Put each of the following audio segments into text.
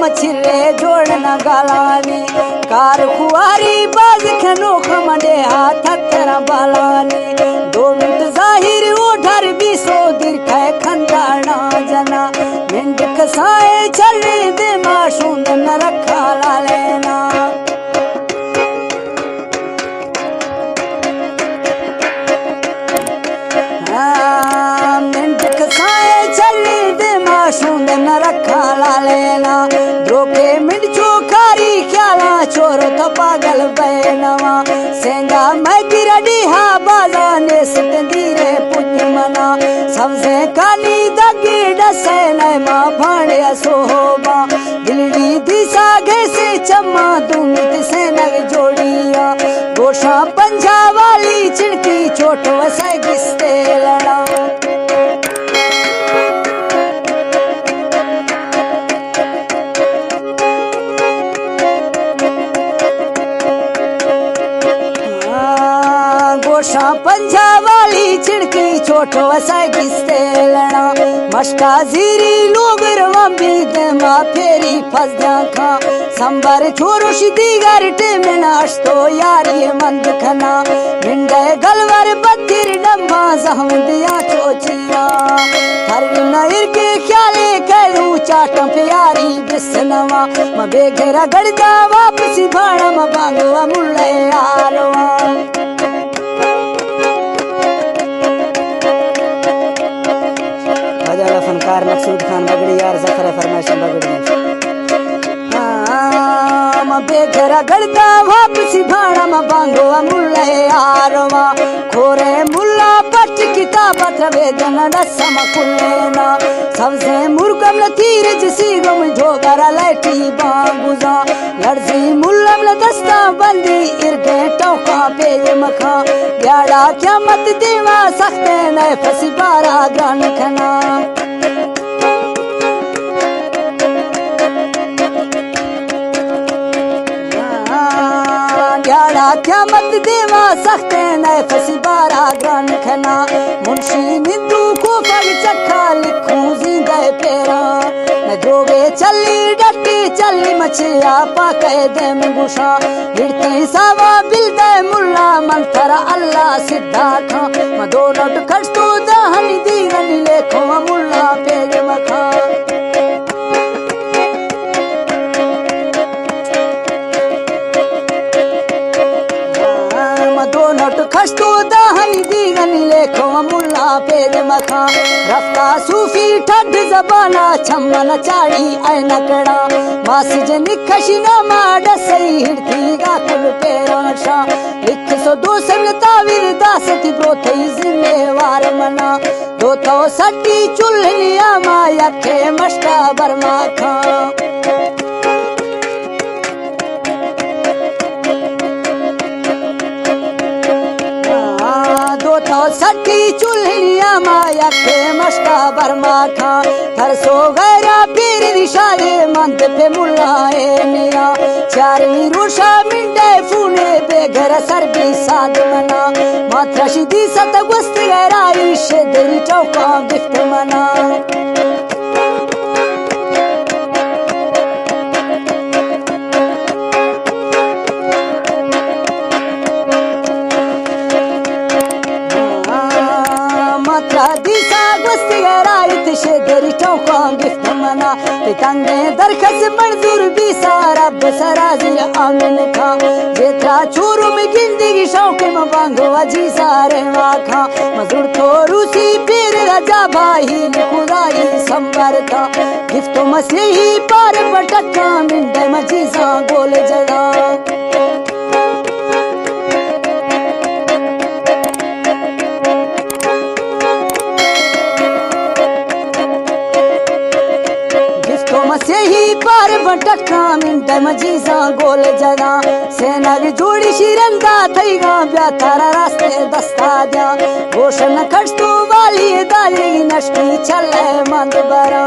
मछिरे जोड़ना गालानी कार खुआरी बाज खनो खमडे हाथ थरा बालानी 2 मिनट जाहिर उधर भी सो दिर खे खंदाना जना मिंड कसाए चलने दे माशूंद न रखा ला लेना मिंड कसाए चलने दे माशूंद न रखा ला लेना द्रोके मिंड चोखारी ख्याला चोरो तो पागल बैनवा सेंगा मैं गिरडी हा बाजा ने सितंदीरे पुत मना सबसे कानी दगी डसे न मां भाणे सोबा दिलड़ी दिशा से चम्मा दुमित से नग जोड़िया गोशा पंजा वाली चिड़की चोट वसे गिस्ते लड़ा गोशा पंजा वाली चिड़की चोट वसा गिस्ते लड़ा मस्का जीरी लोग रवंबी दे मा फेरी फसदा खा संबर छोरुश दीगर टेमनाश तो यारी मंद खना मिंडे गलवर बत्तिर डम्बा जहम दिया चोचिया हर नयर के ख्याले करू चाट प्यारी बिसनवा म बेघरा गड़दा वापसी भाड़ा म बांगवा मुल्ले यारवा फनकार मकसूद खान बगड़ी यार जखर फरमाइशन बगड़ी बेघरा गड़दा वापसी भाड़ा म बांगो मुल्ला यारवा खोरे मुल्ला पट किताबत वेदन रसम कुलेना सबसे मुर्गम न तीर जसी गम ढोगरा लैटी बांगुजा लड़जी मुल्लम न दस्ता बंदी इरगे टोका पे मखा याड़ा क्या मत देवा सख्ते न फसी बारा गान खना क्या मत देवा सख्ते न फसी बारा गान खना मुंशी निंदू को पग चखा लिखूं जिंदे पेरा न जोगे चली डटी चली मछिया पाके दे मुगुशा हिड़ती सावा बिल दे मुल्ला मंथरा अल्लाह सिद्धा था म 2 नोट खर्च तो दहनी दीगन लेखो मुल्ला पेज मखा खस्तो दहनी दीगन लेखो मुल्ला पेज मखा रफ्ता सूफी ठड जबाना छम्मन चाड़ी ऐ नकड़ा मासिज निखशी न माड सही हिड़ती गा कुल पेराशा 102 संग तावीर दासती ब्रोथई जिम्मेवार मना 260 चुल्हनिया माया के मस्ता बर्मा खा सट्टी चुल्हनिया माया के मस्ता बर्मा खा थरसो गैरा पीर निशाले मंद पे मुल्लाए मिया चारी रुशा मिंडे फूने बेघर सरबी साद मना मात्रशी दी सत गुस्त गैरा इश दिल चौका गिफ्ट मना तंगे दरखस मंजूर भी सारा बसराजिल आमिन खा जेत्रा चूरू में जिंदगी शौक में बांगो अजी सारे वाखा मजूर तो रूसी पीर राजा भाई खुदाई संबरता गिफ्ट मसीही पार पटका मिंडे मजीसा गोल जड़ा ही पार भटका मिंट मजीसा गोल जगा सेना की जोड़ी शिरंदा थईगा ब्या थारा रास्ते दस्ता जा गोशन खड़तू वाली दाली नष्टी चले मंद बरा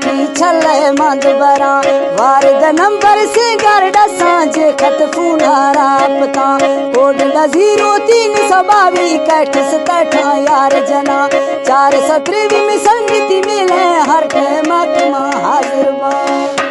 की छले मंद बरा वार द नंबर से गरडा सांझ खत फूनारा पता कोड दा 0322 कैठ 67 यार जना 4 17 में संगति मिले हर टाइम हाजिर बा।